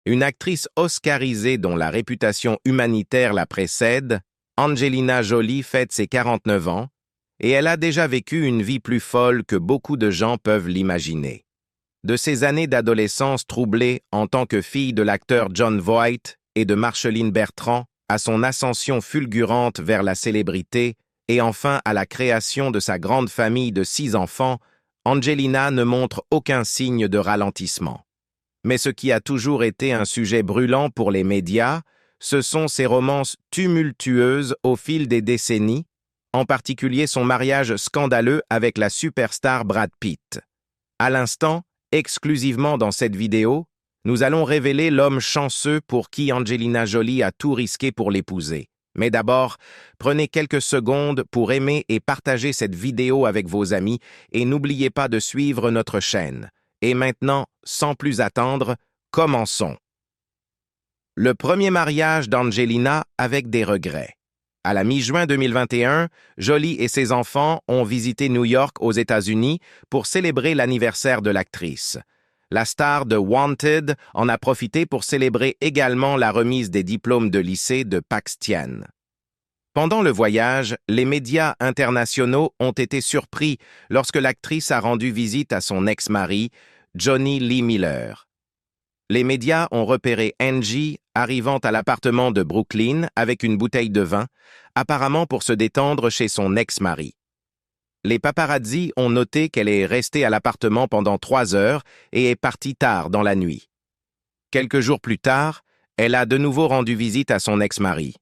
Une actrice oscarisée dont la réputation humanitaire la précède, Angelina Jolie fête ses 49 ans, et elle a déjà vécu une vie plus folle que beaucoup de gens peuvent l'imaginer. De ses années d'adolescence troublée en tant que fille de l'acteur Jon Voight et de Marceline Bertrand, à son ascension fulgurante vers la célébrité, et enfin à la création de sa grande famille de 6 enfants, Angelina ne montre aucun signe de ralentissement. Mais ce qui a toujours été un sujet brûlant pour les médias, ce sont ses romances tumultueuses au fil des décennies, en particulier son mariage scandaleux avec la superstar Brad Pitt. À l'instant, exclusivement dans cette vidéo, nous allons révéler l'homme chanceux pour qui Angelina Jolie a tout risqué pour l'épouser. Mais d'abord, prenez quelques secondes pour aimer et partager cette vidéo avec vos amis et n'oubliez pas de suivre notre chaîne. Et maintenant, sans plus attendre, commençons. Le premier mariage d'Angelina avec des regrets. À la mi-juin 2021, Jolie et ses enfants ont visité New York aux États-Unis pour célébrer l'anniversaire de l'actrice. La star de Wanted en a profité pour célébrer également la remise des diplômes de lycée de Pax Tian. Pendant le voyage, les médias internationaux ont été surpris lorsque l'actrice a rendu visite à son ex-mari, Johnny Lee Miller. Les médias ont repéré Angie arrivant à l'appartement de Brooklyn avec une bouteille de vin, apparemment pour se détendre chez son ex-mari. Les paparazzi ont noté qu'elle est restée à l'appartement pendant 3 heures et est partie tard dans la nuit. Quelques jours plus tard, elle a de nouveau rendu visite à son ex-mari.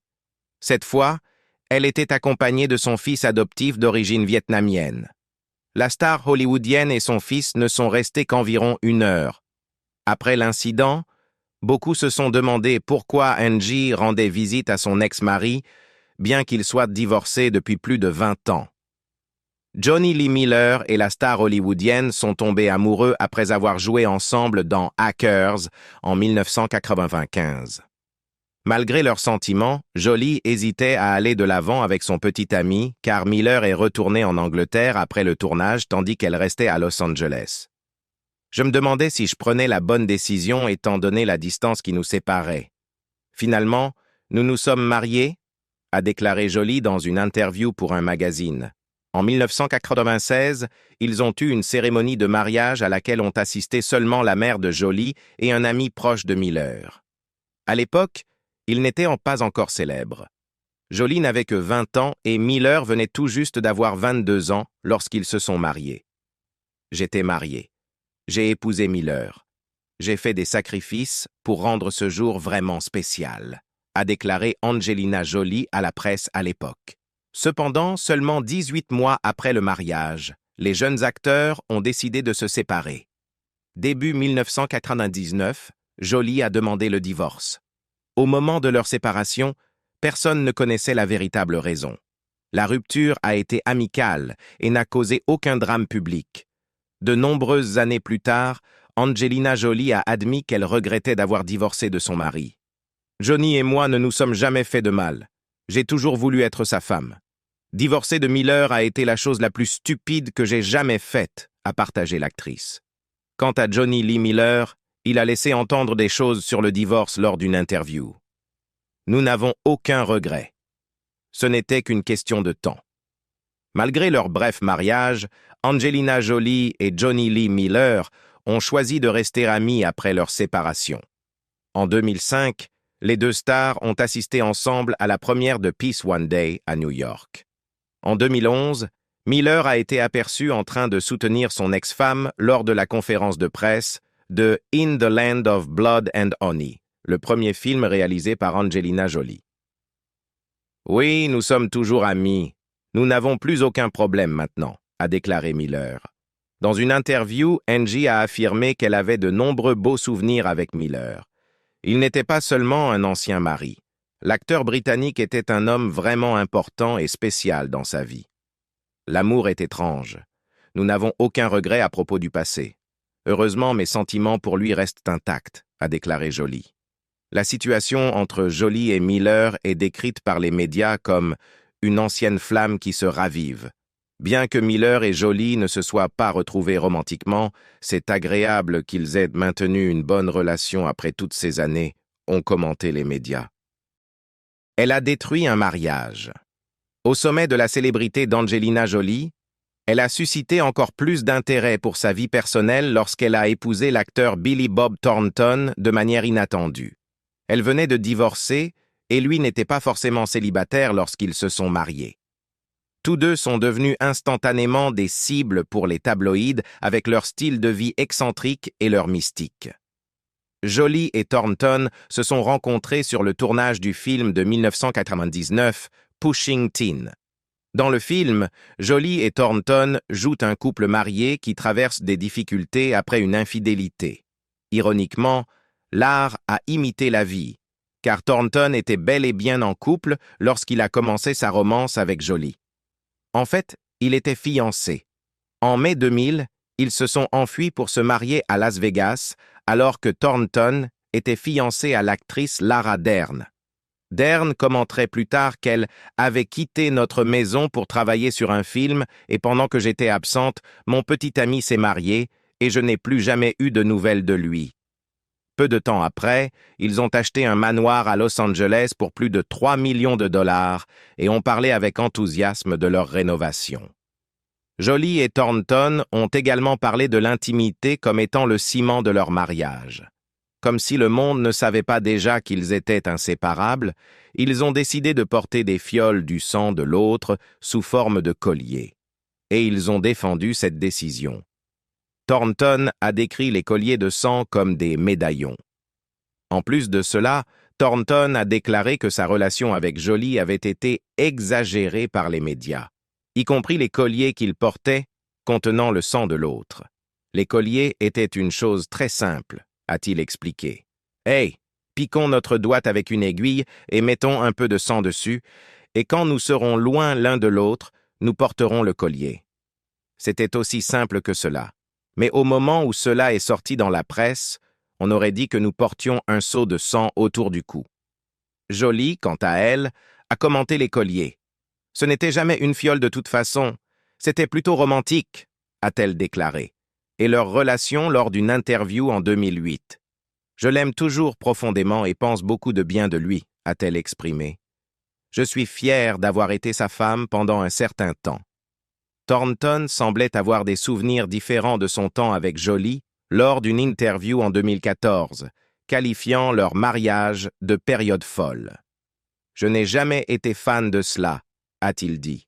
Cette fois, elle était accompagnée de son fils adoptif d'origine vietnamienne. La star hollywoodienne et son fils ne sont restés qu'environ 1 heure. Après l'incident, beaucoup se sont demandé pourquoi Angie rendait visite à son ex-mari, bien qu'ils soient divorcés depuis plus de 20 ans. Johnny Lee Miller et la star hollywoodienne sont tombés amoureux après avoir joué ensemble dans Hackers en 1995. Malgré leurs sentiments, Jolie hésitait à aller de l'avant avec son petit ami car Miller est retourné en Angleterre après le tournage tandis qu'elle restait à Los Angeles. Je me demandais si je prenais la bonne décision étant donné la distance qui nous séparait. Finalement, nous nous sommes mariés, a déclaré Jolie dans une interview pour un magazine. En 1996, ils ont eu une cérémonie de mariage à laquelle ont assisté seulement la mère de Jolie et un ami proche de Miller. À l'époque, il n'était pas encore célèbre. Jolie n'avait que 20 ans et Miller venait tout juste d'avoir 22 ans lorsqu'ils se sont mariés. J'étais marié. J'ai épousé Miller. J'ai fait des sacrifices pour rendre ce jour vraiment spécial, a déclaré Angelina Jolie à la presse à l'époque. Cependant, seulement 18 mois après le mariage, les jeunes acteurs ont décidé de se séparer. Début 1999, Jolie a demandé le divorce. Au moment de leur séparation, personne ne connaissait la véritable raison. La rupture a été amicale et n'a causé aucun drame public. De nombreuses années plus tard, Angelina Jolie a admis qu'elle regrettait d'avoir divorcé de son mari. « Johnny et moi ne nous sommes jamais fait de mal. J'ai toujours voulu être sa femme. Divorcer de Miller a été la chose la plus stupide que j'ai jamais faite, a partagé l'actrice. Quant à Johnny Lee Miller, il a laissé entendre des choses sur le divorce lors d'une interview. Nous n'avons aucun regret. Ce n'était qu'une question de temps. Malgré leur bref mariage, Angelina Jolie et Johnny Lee Miller ont choisi de rester amis après leur séparation. En 2005, les deux stars ont assisté ensemble à la première de Peace One Day à New York. En 2011, Miller a été aperçu en train de soutenir son ex-femme lors de la conférence de presse de In the Land of Blood and Honey, le premier film réalisé par Angelina Jolie. « Oui, nous sommes toujours amis. Nous n'avons plus aucun problème maintenant », a déclaré Miller. Dans une interview, Angie a affirmé qu'elle avait de nombreux beaux souvenirs avec Miller. Il n'était pas seulement un ancien mari. L'acteur britannique était un homme vraiment important et spécial dans sa vie. L'amour est étrange. Nous n'avons aucun regret à propos du passé. Heureusement, mes sentiments pour lui restent intacts, a déclaré Jolie. La situation entre Jolie et Miller est décrite par les médias comme une ancienne flamme qui se ravive. Bien que Miller et Jolie ne se soient pas retrouvés romantiquement, c'est agréable qu'ils aient maintenu une bonne relation après toutes ces années, ont commenté les médias. Elle a détruit un mariage. Au sommet de la célébrité d'Angelina Jolie, elle a suscité encore plus d'intérêt pour sa vie personnelle lorsqu'elle a épousé l'acteur Billy Bob Thornton de manière inattendue. Elle venait de divorcer et lui n'était pas forcément célibataire lorsqu'ils se sont mariés. Tous deux sont devenus instantanément des cibles pour les tabloïds avec leur style de vie excentrique et leur mystique. Jolie et Thornton se sont rencontrés sur le tournage du film de 1999, Pushing Teen. Dans le film, Jolie et Thornton jouent un couple marié qui traverse des difficultés après une infidélité. Ironiquement, l'art a imité la vie, car Thornton était bel et bien en couple lorsqu'il a commencé sa romance avec Jolie. En fait, il était fiancé. En mai 2000, ils se sont enfuis pour se marier à Las Vegas, alors que Thornton était fiancé à l'actrice Lara Dern. Dern commenterait plus tard qu'elle avait quitté notre maison pour travailler sur un film et pendant que j'étais absente, mon petit ami s'est marié et je n'ai plus jamais eu de nouvelles de lui. Peu de temps après, ils ont acheté un manoir à Los Angeles pour plus de 3 millions de dollars et ont parlé avec enthousiasme de leur rénovation. Jolie et Thornton ont également parlé de l'intimité comme étant le ciment de leur mariage. Comme si le monde ne savait pas déjà qu'ils étaient inséparables, ils ont décidé de porter des fioles du sang de l'autre sous forme de collier. Et ils ont défendu cette décision. Thornton a décrit les colliers de sang comme des médaillons. En plus de cela, Thornton a déclaré que sa relation avec Jolie avait été exagérée par les médias, y compris les colliers qu'il portait contenant le sang de l'autre. Les colliers étaient une chose très simple, a-t-il expliqué. « Hey, piquons notre doigt avec une aiguille et mettons un peu de sang dessus, et quand nous serons loin l'un de l'autre, nous porterons le collier. » C'était aussi simple que cela. Mais au moment où cela est sorti dans la presse, on aurait dit que nous portions un seau de sang autour du cou. Jolie, quant à elle, a commenté les colliers. « Ce n'était jamais une fiole de toute façon, c'était plutôt romantique », a-t-elle déclaré, et leur relation lors d'une interview en 2008. « Je l'aime toujours profondément et pense beaucoup de bien de lui », a-t-elle exprimé. « Je suis fière d'avoir été sa femme pendant un certain temps. » Thornton semblait avoir des souvenirs différents de son temps avec Jolie lors d'une interview en 2014, qualifiant leur mariage de période folle. « Je n'ai jamais été fan de cela », a-t-il dit.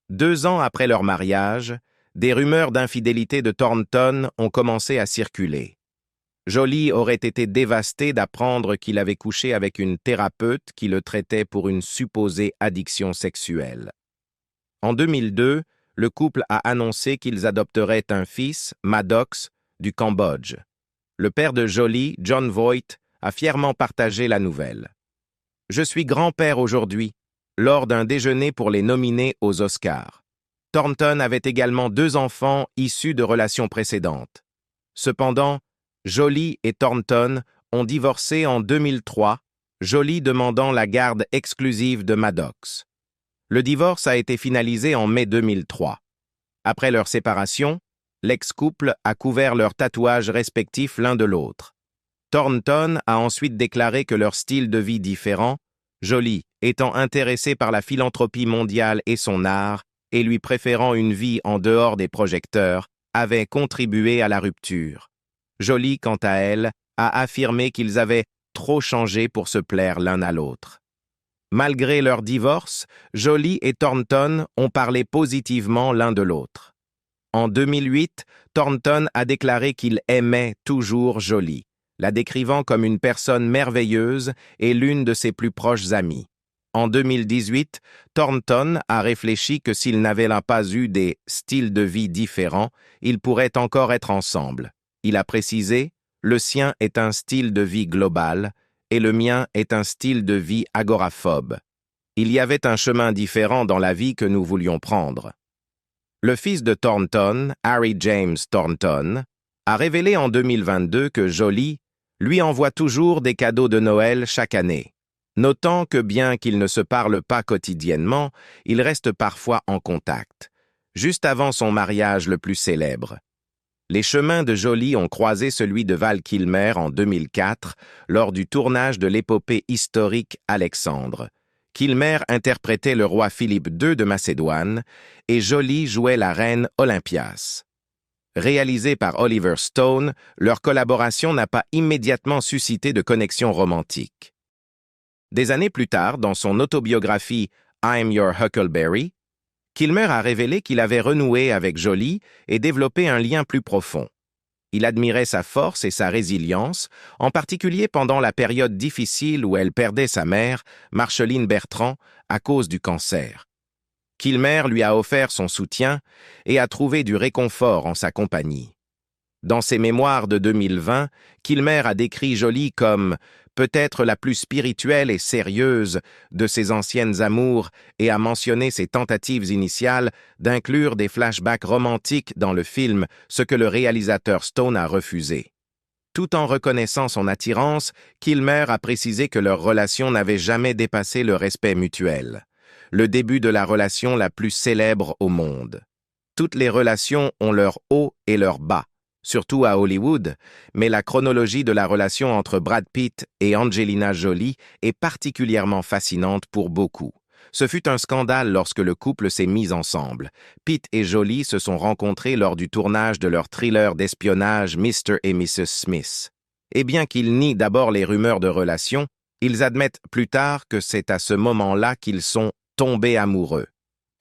2 ans après leur mariage, des rumeurs d'infidélité de Thornton ont commencé à circuler. Jolie aurait été dévastée d'apprendre qu'il avait couché avec une thérapeute qui le traitait pour une supposée addiction sexuelle. En 2002, le couple a annoncé qu'ils adopteraient un fils, Maddox, du Cambodge. Le père de Jolie, John Voight, a fièrement partagé la nouvelle. « Je suis grand-père aujourd'hui, lors d'un déjeuner pour les nominés aux Oscars. Thornton avait également 2 enfants issus de relations précédentes. Cependant, Jolie et Thornton ont divorcé en 2003, Jolie demandant la garde exclusive de Maddox. Le divorce a été finalisé en mai 2003. Après leur séparation, l'ex-couple a couvert leurs tatouages respectifs l'un de l'autre. Thornton a ensuite déclaré que leur style de vie différent, Jolie étant intéressée par la philanthropie mondiale et son art, et lui préférant une vie en dehors des projecteurs, avait contribué à la rupture. Jolie, quant à elle, a affirmé qu'ils avaient trop changé pour se plaire l'un à l'autre. Malgré leur divorce, Jolie et Thornton ont parlé positivement l'un de l'autre. En 2008, Thornton a déclaré qu'il aimait toujours Jolie, la décrivant comme une personne merveilleuse et l'une de ses plus proches amies. En 2018, Thornton a réfléchi que s'ils n'avaient pas eu des styles de vie différents, ils pourraient encore être ensemble. Il a précisé « Le sien est un style de vie global et le mien est un style de vie agoraphobe. Il y avait un chemin différent dans la vie que nous voulions prendre. » Le fils de Thornton, Harry James Thornton, a révélé en 2022 que Jolie lui envoie toujours des cadeaux de Noël chaque année. notant que bien qu'ils ne se parlent pas quotidiennement, ils restent parfois en contact. Juste avant son mariage le plus célèbre, les chemins de Jolie ont croisé celui de Val Kilmer en 2004 lors du tournage de l'épopée historique Alexandre. Kilmer interprétait le roi Philippe II de Macédoine et Jolie jouait la reine Olympias. Réalisée par Oliver Stone, leur collaboration n'a pas immédiatement suscité de connexion romantique. Des années plus tard, dans son autobiographie I'm Your Huckleberry, Kilmer a révélé qu'il avait renoué avec Jolie et développé un lien plus profond. Il admirait sa force et sa résilience, en particulier pendant la période difficile où elle perdait sa mère, Marceline Bertrand, à cause du cancer. Kilmer lui a offert son soutien et a trouvé du réconfort en sa compagnie. Dans ses mémoires de 2020, Kilmer a décrit Jolie comme peut-être la plus spirituelle et sérieuse de ses anciennes amours et a mentionné ses tentatives initiales d'inclure des flashbacks romantiques dans le film, ce que le réalisateur Stone a refusé. Tout en reconnaissant son attirance, Kilmer a précisé que leur relation n'avait jamais dépassé le respect mutuel. Le début de la relation la plus célèbre au monde. Toutes les relations ont leur haut et leur bas, surtout à Hollywood, mais la chronologie de la relation entre Brad Pitt et Angelina Jolie est particulièrement fascinante pour beaucoup. Ce fut un scandale lorsque le couple s'est mis ensemble. Pitt et Jolie se sont rencontrés lors du tournage de leur thriller d'espionnage Mr. et Mrs. Smith. Et bien qu'ils nient d'abord les rumeurs de relation, ils admettent plus tard que c'est à ce moment-là qu'ils sont tombés amoureux.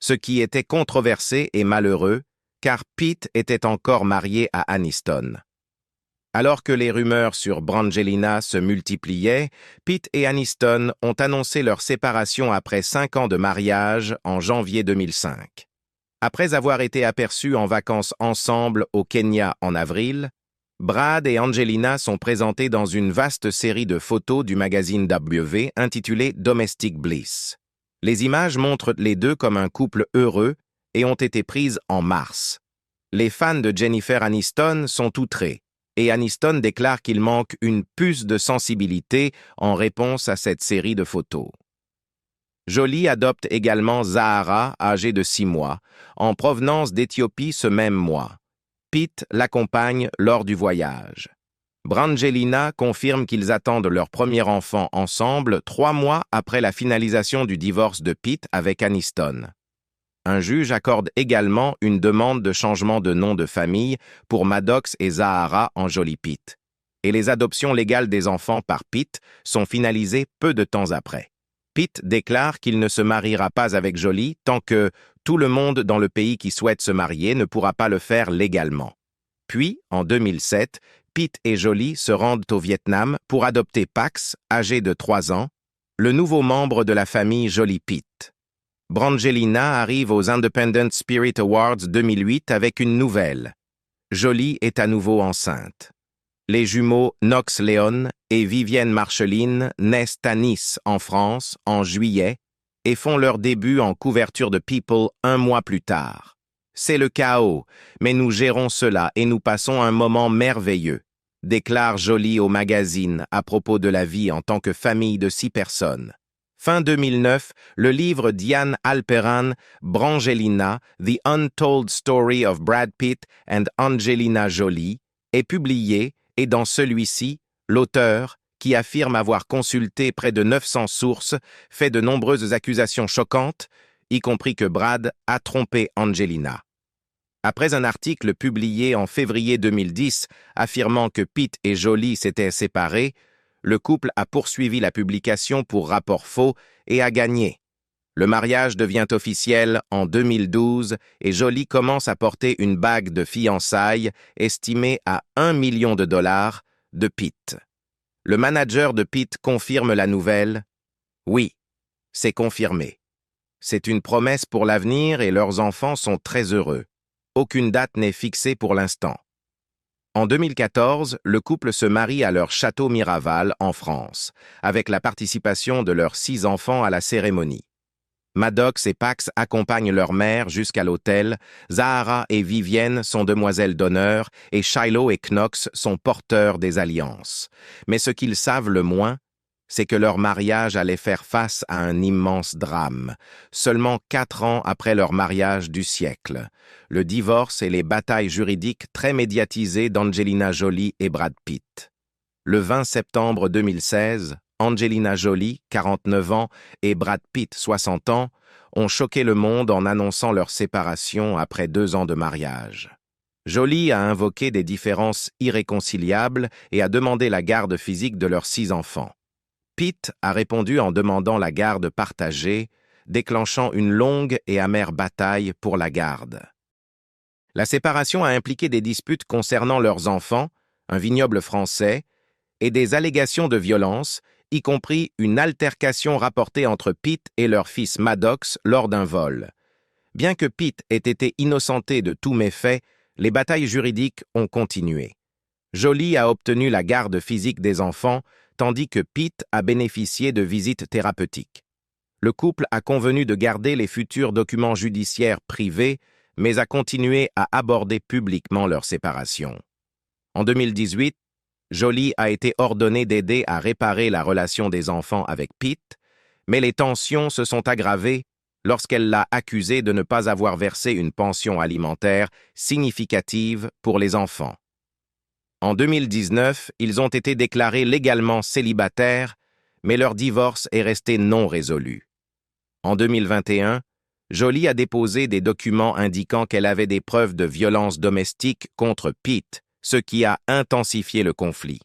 Ce qui était controversé et malheureux, car Pitt était encore marié à Aniston. Alors que les rumeurs sur Brangelina se multipliaient, Pitt et Aniston ont annoncé leur séparation après 5 ans de mariage en janvier 2005. Après avoir été aperçus en vacances ensemble au Kenya en avril, Brad et Angelina sont présentés dans une vaste série de photos du magazine W intitulée Domestic Bliss. Les images montrent les deux comme un couple heureux et ont été prises en mars. Les fans de Jennifer Aniston sont outrés, et Aniston déclare qu'il manque une puce de sensibilité en réponse à cette série de photos. Jolie adopte également Zahara, âgée de 6 mois, en provenance d'Éthiopie ce même mois. Pitt l'accompagne lors du voyage. Brangelina confirme qu'ils attendent leur premier enfant ensemble 3 mois après la finalisation du divorce de Pitt avec Aniston. Un juge accorde également une demande de changement de nom de famille pour Maddox et Zahara en Jolie Pitt. Et les adoptions légales des enfants par Pitt sont finalisées peu de temps après. Pitt déclare qu'il ne se mariera pas avec Jolie tant que tout le monde dans le pays qui souhaite se marier ne pourra pas le faire légalement. Puis, en 2007, Pitt et Jolie se rendent au Vietnam pour adopter Pax, âgé de 3 ans, le nouveau membre de la famille Jolie Pitt. Brangelina arrive aux Independent Spirit Awards 2008 avec une nouvelle. Jolie est à nouveau enceinte. Les jumeaux Knox Leon et Vivienne Marceline naissent à Nice, en France, en juillet, et font leur début en couverture de People 1 mois plus tard. C'est le chaos, mais nous gérons cela et nous passons un moment merveilleux, déclare Jolie au magazine à propos de la vie en tant que famille de 6 personnes. Fin 2009, le livre d'Ian Halperin, Brangelina, The Untold Story of Brad Pitt and Angelina Jolie, est publié et dans celui-ci, l'auteur, qui affirme avoir consulté près de 900 sources, fait de nombreuses accusations choquantes, y compris que Brad a trompé Angelina. Après un article publié en février 2010 affirmant que Pitt et Jolie s'étaient séparés, le couple a poursuivi la publication pour rapport faux et a gagné. Le mariage devient officiel en 2012 et Jolie commence à porter une bague de fiançailles estimée à $1 million de Pitt. Le manager de Pitt confirme la nouvelle. Oui, c'est confirmé. C'est une promesse pour l'avenir et leurs enfants sont très heureux. Aucune date n'est fixée pour l'instant. En 2014, le couple se marie à leur château Miraval, en France, avec la participation de leurs 6 enfants à la cérémonie. Maddox et Pax accompagnent leur mère jusqu'à l'hôtel, Zahara et Vivienne sont demoiselles d'honneur et Shiloh et Knox sont porteurs des alliances. Mais ce qu'ils savent le moins, c'est que leur mariage allait faire face à un immense drame, seulement 4 ans après leur mariage du siècle, le divorce et les batailles juridiques très médiatisées d'Angelina Jolie et Brad Pitt. Le 20 septembre 2016, Angelina Jolie, 49 ans, et Brad Pitt, 60 ans, ont choqué le monde en annonçant leur séparation après 2 ans de mariage. Jolie a invoqué des différences irréconciliables et a demandé la garde physique de leurs 6 enfants. Pitt a répondu en demandant la garde partagée, déclenchant une longue et amère bataille pour la garde. La séparation a impliqué des disputes concernant leurs enfants, un vignoble français, et des allégations de violence, y compris une altercation rapportée entre Pitt et leur fils Maddox lors d'un vol. Bien que Pitt ait été innocenté de tous méfaits, les batailles juridiques ont continué. Jolie a obtenu la garde physique des enfants, tandis que Pitt a bénéficié de visites thérapeutiques. Le couple a convenu de garder les futurs documents judiciaires privés, mais a continué à aborder publiquement leur séparation. En 2018, Jolie a été ordonnée d'aider à réparer la relation des enfants avec Pitt, mais les tensions se sont aggravées lorsqu'elle l'a accusé de ne pas avoir versé une pension alimentaire significative pour les enfants. En 2019, ils ont été déclarés légalement célibataires, mais leur divorce est resté non résolu. En 2021, Jolie a déposé des documents indiquant qu'elle avait des preuves de violence domestique contre Pitt, ce qui a intensifié le conflit.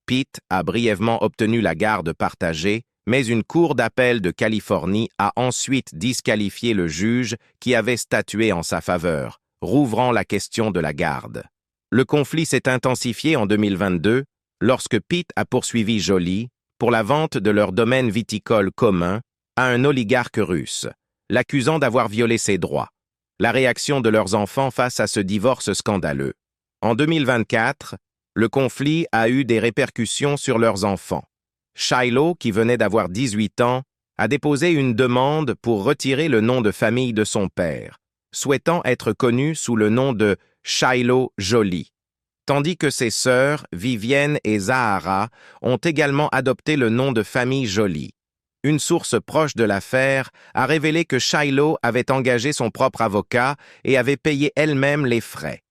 Pitt a brièvement obtenu la garde partagée, mais une cour d'appel de Californie a ensuite disqualifié le juge qui avait statué en sa faveur, rouvrant la question de la garde. Le conflit s'est intensifié en 2022 lorsque Pitt a poursuivi Jolie pour la vente de leur domaine viticole commun à un oligarque russe, l'accusant d'avoir violé ses droits. La réaction de leurs enfants face à ce divorce scandaleux. En 2024, le conflit a eu des répercussions sur leurs enfants. Shiloh, qui venait d'avoir 18 ans, a déposé une demande pour retirer le nom de famille de son père, souhaitant être connu sous le nom de Shiloh Jolie, tandis que ses sœurs, Vivienne et Zahara, ont également adopté le nom de famille Jolie. Une source proche de l'affaire a révélé que Shiloh avait engagé son propre avocat et avait payé elle-même les frais.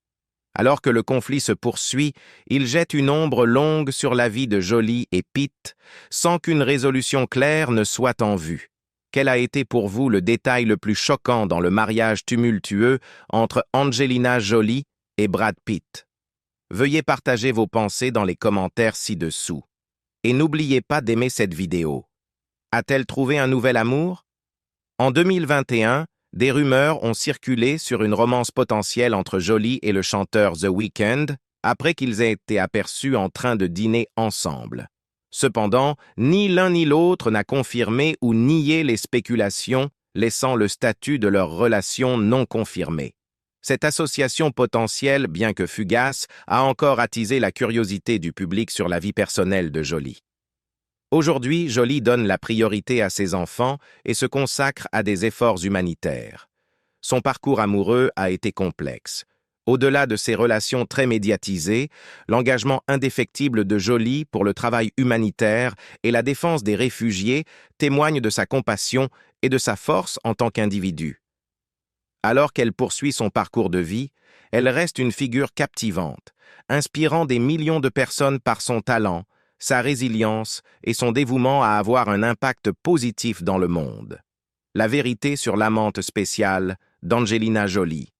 Alors que le conflit se poursuit, il jette une ombre longue sur la vie de Jolie et Pitt, sans qu'une résolution claire ne soit en vue. Quel a été pour vous le détail le plus choquant dans le mariage tumultueux entre Angelina Jolie et Brad Pitt? Veuillez partager vos pensées dans les commentaires ci-dessous. Et n'oubliez pas d'aimer cette vidéo. A-t-elle trouvé un nouvel amour? En 2021, des rumeurs ont circulé sur une romance potentielle entre Jolie et le chanteur The Weeknd après qu'ils aient été aperçus en train de dîner ensemble. Cependant, ni l'un ni l'autre n'a confirmé ou nié les spéculations, laissant le statut de leur relation non confirmé. Cette association potentielle, bien que fugace, a encore attisé la curiosité du public sur la vie personnelle de Jolie. Aujourd'hui, Jolie donne la priorité à ses enfants et se consacre à des efforts humanitaires. Son parcours amoureux a été complexe. Au-delà de ses relations très médiatisées, l'engagement indéfectible de Jolie pour le travail humanitaire et la défense des réfugiés témoignent de sa compassion et de sa force en tant qu'individu. Alors qu'elle poursuit son parcours de vie, elle reste une figure captivante, inspirant des millions de personnes par son talent, sa résilience et son dévouement à avoir un impact positif dans le monde. La vérité sur l'amante spéciale d'Angelina Jolie.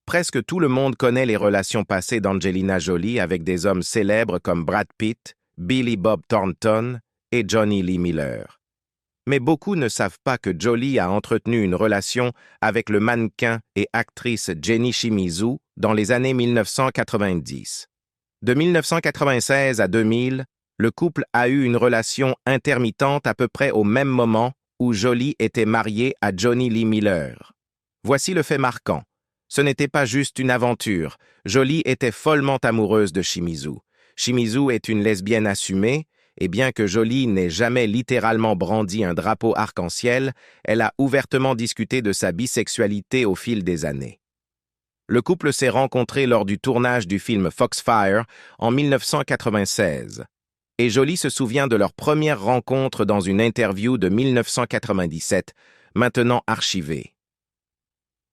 Presque tout le monde connaît les relations passées d'Angelina Jolie avec des hommes célèbres comme Brad Pitt, Billy Bob Thornton et Johnny Lee Miller. Mais beaucoup ne savent pas que Jolie a entretenu une relation avec le mannequin et actrice Jenny Shimizu dans les années 1990. De 1996 à 2000, le couple a eu une relation intermittente à peu près au même moment où Jolie était mariée à Johnny Lee Miller. Voici le fait marquant. Ce n'était pas juste une aventure. Jolie était follement amoureuse de Shimizu. Shimizu est une lesbienne assumée, et bien que Jolie n'ait jamais littéralement brandi un drapeau arc-en-ciel, elle a ouvertement discuté de sa bisexualité au fil des années. Le couple s'est rencontré lors du tournage du film Foxfire en 1996. Et Jolie se souvient de leur première rencontre dans une interview de 1997, maintenant archivée.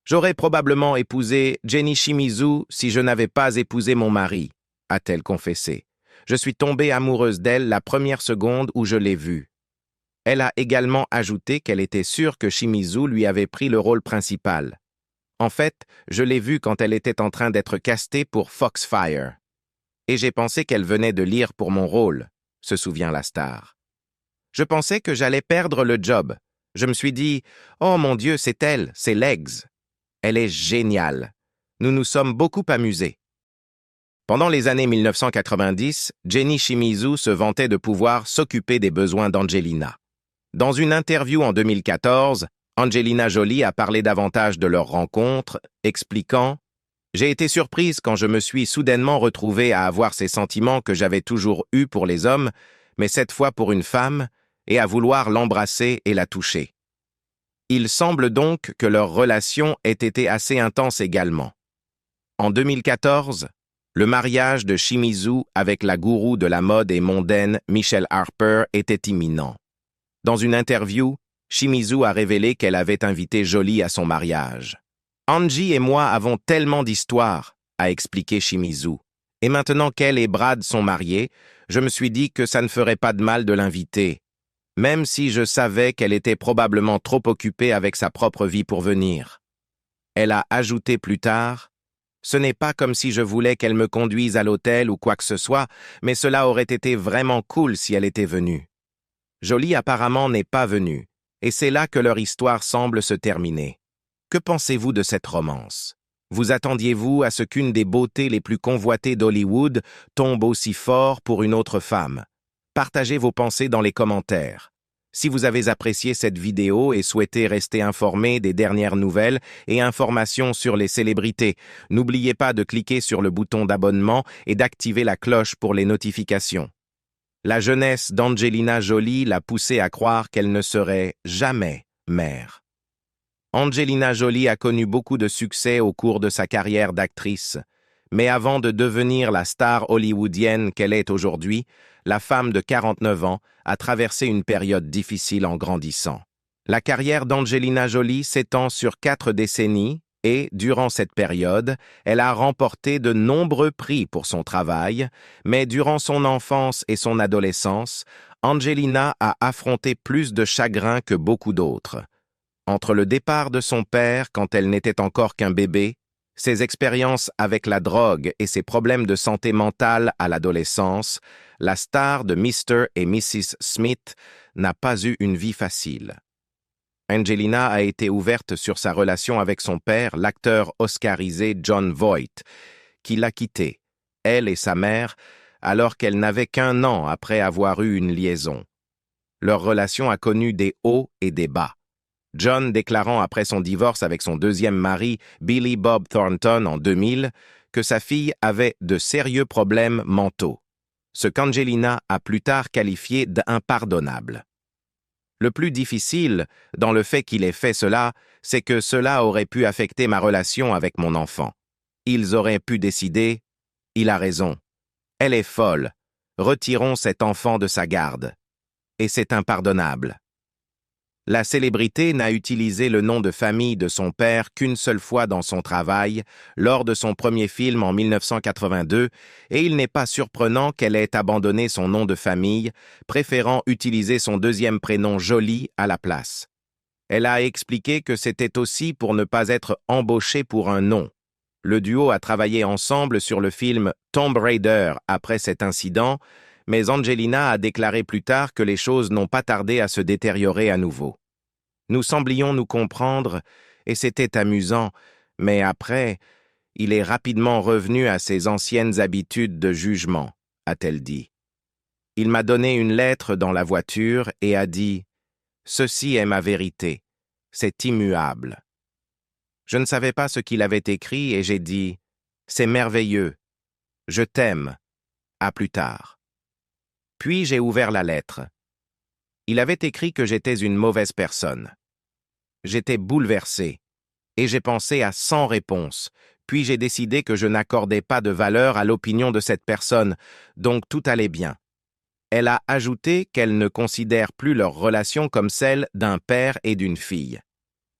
J'aurais probablement épousé Jenny Shimizu si je n'avais pas épousé mon mari, a-t-elle confessé. Je suis tombée amoureuse d'elle la première seconde où je l'ai vue. Elle a également ajouté qu'elle était sûre que Shimizu lui avait pris le rôle principal. En fait, je l'ai vue quand elle était en train d'être castée pour Foxfire. Et j'ai pensé qu'elle venait de lire pour mon rôle, se souvient la star. Je pensais que j'allais perdre le job. Je me suis dit, oh mon Dieu, c'est elle, c'est Legs. Elle est géniale. Nous nous sommes beaucoup amusés. Pendant les années 1990, Jenny Shimizu se vantait de pouvoir s'occuper des besoins d'Angelina. Dans une interview en 2014, Angelina Jolie a parlé davantage de leur rencontre, expliquant « J'ai été surprise quand je me suis soudainement retrouvée à avoir ces sentiments que j'avais toujours eus pour les hommes, mais cette fois pour une femme, et à vouloir l'embrasser et la toucher. » Il semble donc que leur relation ait été assez intense également. En 2014, le mariage de Shimizu avec la gourou de la mode et mondaine Michelle Harper était imminent. Dans une interview, Shimizu a révélé qu'elle avait invité Jolie à son mariage. « Angie et moi avons tellement d'histoires », a expliqué Shimizu. « Et maintenant qu'elle et Brad sont mariés, je me suis dit que ça ne ferait pas de mal de l'inviter. Même si je savais qu'elle était probablement trop occupée avec sa propre vie pour venir. » Elle a ajouté plus tard, « Ce n'est pas comme si je voulais qu'elle me conduise à l'hôtel ou quoi que ce soit, mais cela aurait été vraiment cool si elle était venue. » Jolie apparemment n'est pas venue, et c'est là que leur histoire semble se terminer. Que pensez-vous de cette romance? Vous attendiez-vous à ce qu'une des beautés les plus convoitées d'Hollywood tombe aussi fort pour une autre femme? Partagez vos pensées dans les commentaires. Si vous avez apprécié cette vidéo et souhaitez rester informé des dernières nouvelles et informations sur les célébrités, n'oubliez pas de cliquer sur le bouton d'abonnement et d'activer la cloche pour les notifications. La jeunesse d'Angelina Jolie l'a poussée à croire qu'elle ne serait jamais mère. Angelina Jolie a connu beaucoup de succès au cours de sa carrière d'actrice, mais avant de devenir la star hollywoodienne qu'elle est aujourd'hui, la femme de 49 ans a traversé une période difficile en grandissant. La carrière d'Angelina Jolie s'étend sur 4 décennies et, durant cette période, elle a remporté de nombreux prix pour son travail, mais durant son enfance et son adolescence, Angelina a affronté plus de chagrins que beaucoup d'autres. Entre le départ de son père quand elle n'était encore qu'un bébé, ses expériences avec la drogue et ses problèmes de santé mentale à l'adolescence, la star de Mr. et Mrs. Smith n'a pas eu une vie facile. Angelina a été ouverte sur sa relation avec son père, l'acteur oscarisé Jon Voight, qui l'a quitté, elle et sa mère, alors qu'elle n'avait qu'1 an après avoir eu une liaison. Leur relation a connu des hauts et des bas. John déclarant après son divorce avec son deuxième mari, Billy Bob Thornton, en 2000, que sa fille avait de sérieux problèmes mentaux, ce qu'Angelina a plus tard qualifié d'impardonnable. Le plus difficile, dans le fait qu'il ait fait cela, c'est que cela aurait pu affecter ma relation avec mon enfant. Ils auraient pu décider, il a raison, elle est folle, retirons cet enfant de sa garde. Et c'est impardonnable. La célébrité n'a utilisé le nom de famille de son père qu'une seule fois dans son travail, lors de son premier film en 1982, et il n'est pas surprenant qu'elle ait abandonné son nom de famille, préférant utiliser son deuxième prénom Jolie à la place. Elle a expliqué que c'était aussi pour ne pas être embauchée pour un nom. Le duo a travaillé ensemble sur le film Tomb Raider après cet incident, mais Angelina a déclaré plus tard que les choses n'ont pas tardé à se détériorer à nouveau. Nous semblions nous comprendre, et c'était amusant, mais après, il est rapidement revenu à ses anciennes habitudes de jugement, a-t-elle dit. Il m'a donné une lettre dans la voiture et a dit « Ceci est ma vérité, c'est immuable ». Je ne savais pas ce qu'il avait écrit et j'ai dit « C'est merveilleux, je t'aime, à plus tard ». Puis j'ai ouvert la lettre. Il avait écrit que j'étais une mauvaise personne. J'étais bouleversé, et j'ai pensé à 100 réponses, puis j'ai décidé que je n'accordais pas de valeur à l'opinion de cette personne, donc tout allait bien. Elle a ajouté qu'elle ne considère plus leur relation comme celle d'un père et d'une fille.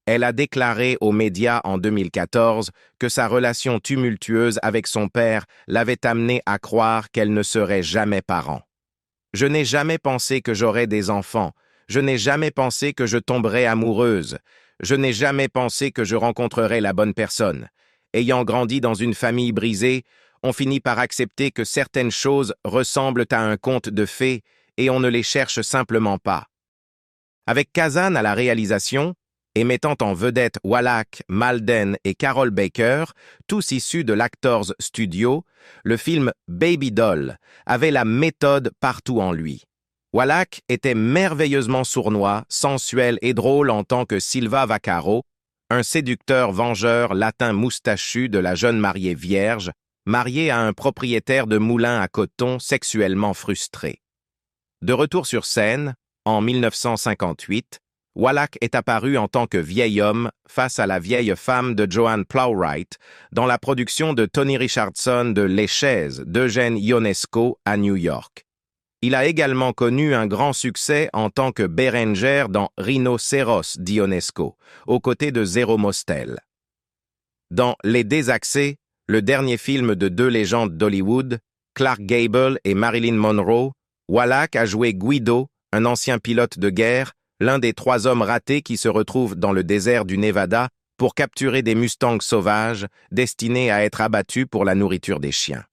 Elle a déclaré aux médias en 2014 que sa relation tumultueuse avec son père l'avait amenée à croire qu'elle ne serait jamais parent. « Je n'ai jamais pensé que j'aurais des enfants. Je n'ai jamais pensé que je tomberais amoureuse. Je n'ai jamais pensé que je rencontrerais la bonne personne. Ayant grandi dans une famille brisée, on finit par accepter que certaines choses ressemblent à un conte de fées et on ne les cherche simplement pas. » Avec Kazan à la réalisation, et mettant en vedette Wallach, Malden et Carol Baker, tous issus de l'Actors Studio, le film Baby Doll avait la méthode partout en lui. Wallach était merveilleusement sournois, sensuel et drôle en tant que Silva Vaccaro, un séducteur vengeur latin moustachu de la jeune mariée vierge, mariée à un propriétaire de moulin à coton sexuellement frustré. De retour sur scène, en 1958, Wallach est apparu en tant que vieil homme face à la vieille femme de Joan Plowright dans la production de Tony Richardson de Les Chaises d'Eugène Ionesco à New York. Il a également connu un grand succès en tant que Bérenger dans Rhinocéros d'Ionesco, aux côtés de Zéro Mostel. Dans Les Désaxés, le dernier film de deux légendes d'Hollywood, Clark Gable et Marilyn Monroe, Wallach a joué Guido, un ancien pilote de guerre, l'un des 3 hommes ratés qui se retrouvent dans le désert du Nevada pour capturer des mustangs sauvages destinés à être abattus pour la nourriture des chiens.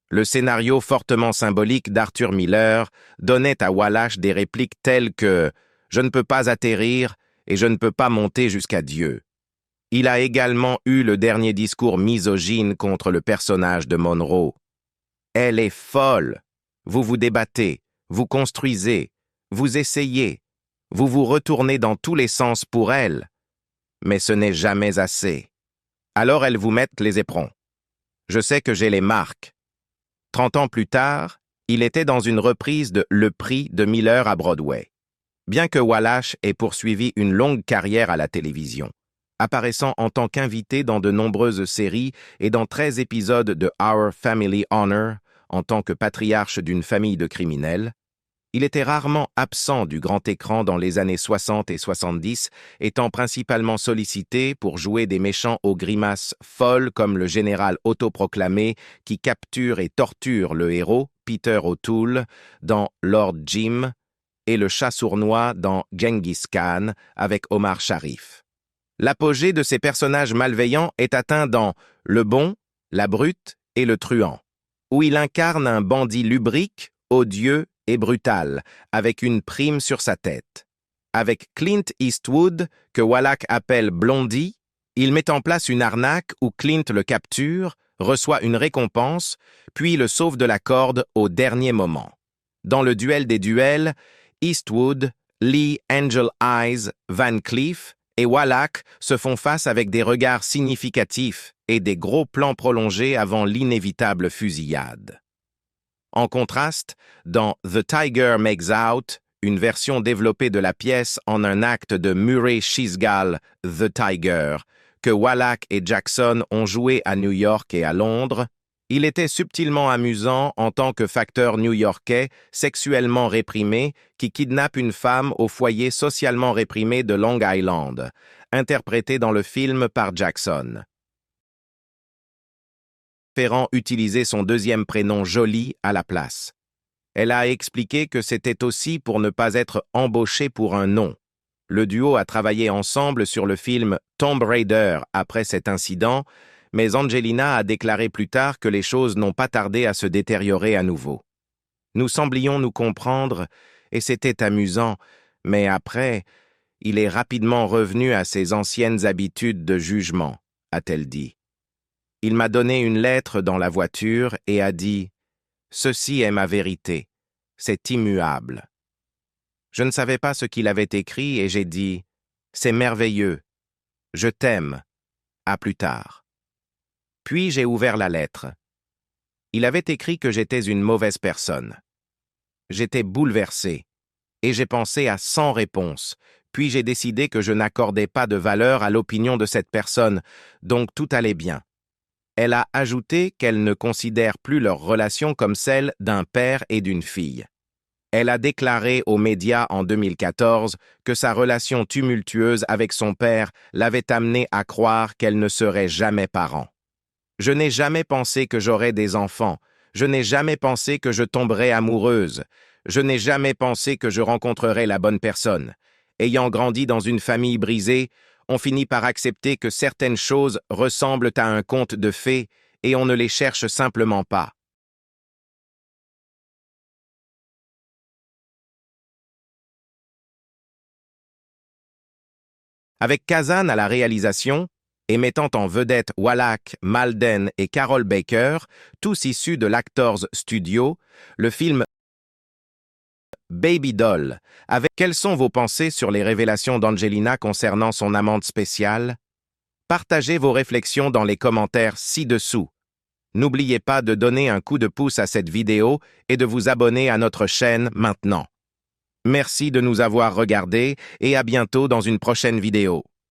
Le scénario fortement symbolique d'Arthur Miller donnait à Wallach des répliques telles que « Je ne peux pas atterrir et je ne peux pas monter jusqu'à Dieu ». Il a également eu le dernier discours misogyne contre le personnage de Monroe. « Elle est folle. Vous vous débattez, vous construisez, vous essayez. Vous vous retournez dans tous les sens pour elle, mais ce n'est jamais assez. Alors elles vous mettent les éperons. Je sais que j'ai les marques. » 30 ans plus tard, il était dans une reprise de Le Prix de Miller à Broadway. Bien que Wallach ait poursuivi une longue carrière à la télévision, apparaissant en tant qu'invité dans de nombreuses séries et dans 13 épisodes de Our Family Honor, en tant que patriarche d'une famille de criminels, il était rarement absent du grand écran dans les années 60 et 70, étant principalement sollicité pour jouer des méchants aux grimaces folles comme le général autoproclamé qui capture et torture le héros, Peter O'Toole, dans Lord Jim, et le chat sournois dans Genghis Khan avec Omar Sharif. L'apogée de ces personnages malveillants est atteint dans Le Bon, La Brute et Le Truand, où il incarne un bandit lubrique, odieux et brutal, avec une prime sur sa tête. Avec Clint Eastwood, que Wallach appelle Blondie, il met en place une arnaque où Clint le capture, reçoit une récompense, puis le sauve de la corde au dernier moment. Dans le duel des duels, Eastwood, Lee Angel Eyes, Van Cleef et Wallach se font face avec des regards significatifs et des gros plans prolongés avant l'inévitable fusillade. En contraste, dans The Tiger Makes Out, une version développée de la pièce en un acte de Murray Chisgall, The Tiger, que Wallach et Jackson ont joué à New York et à Londres, il était subtilement amusant en tant que facteur new-yorkais sexuellement réprimé qui kidnappe une femme au foyer socialement réprimé de Long Island, interprété dans le film par Jackson. Préférant utiliser son deuxième prénom Jolie à la place. Elle a expliqué que c'était aussi pour ne pas être embauché pour un nom. Le duo a travaillé ensemble sur le film Tomb Raider après cet incident, mais Angelina a déclaré plus tard que les choses n'ont pas tardé à se détériorer à nouveau. Nous semblions nous comprendre et c'était amusant, mais après, il est rapidement revenu à ses anciennes habitudes de jugement, a-t-elle dit. Il m'a donné une lettre dans la voiture et a dit « Ceci est ma vérité, c'est immuable ». Je ne savais pas ce qu'il avait écrit et j'ai dit « C'est merveilleux, je t'aime, à plus tard ». Puis j'ai ouvert la lettre. Il avait écrit que j'étais une mauvaise personne. J'étais bouleversé et j'ai pensé à 100 réponses, puis j'ai décidé que je n'accordais pas de valeur à l'opinion de cette personne, donc tout allait bien. Elle a ajouté qu'elle ne considère plus leur relation comme celle d'un père et d'une fille. Elle a déclaré aux médias en 2014 que sa relation tumultueuse avec son père l'avait amenée à croire qu'elle ne serait jamais parent. Je n'ai jamais pensé que j'aurais des enfants. Je n'ai jamais pensé que je tomberais amoureuse. Je n'ai jamais pensé que je rencontrerais la bonne personne. Ayant grandi dans une famille brisée, on finit par accepter que certaines choses ressemblent à un conte de fées et on ne les cherche simplement pas. Avec Kazan à la réalisation, et mettant en vedette Wallach, Malden et Carol Baker, tous issus de l'Actors Studio, le film Baby Doll. Quelles sont vos pensées sur les révélations d'Angelina concernant son amante spéciale? Partagez vos réflexions dans les commentaires ci-dessous. N'oubliez pas de donner un coup de pouce à cette vidéo et de vous abonner à notre chaîne maintenant. Merci de nous avoir regardés et à bientôt dans une prochaine vidéo.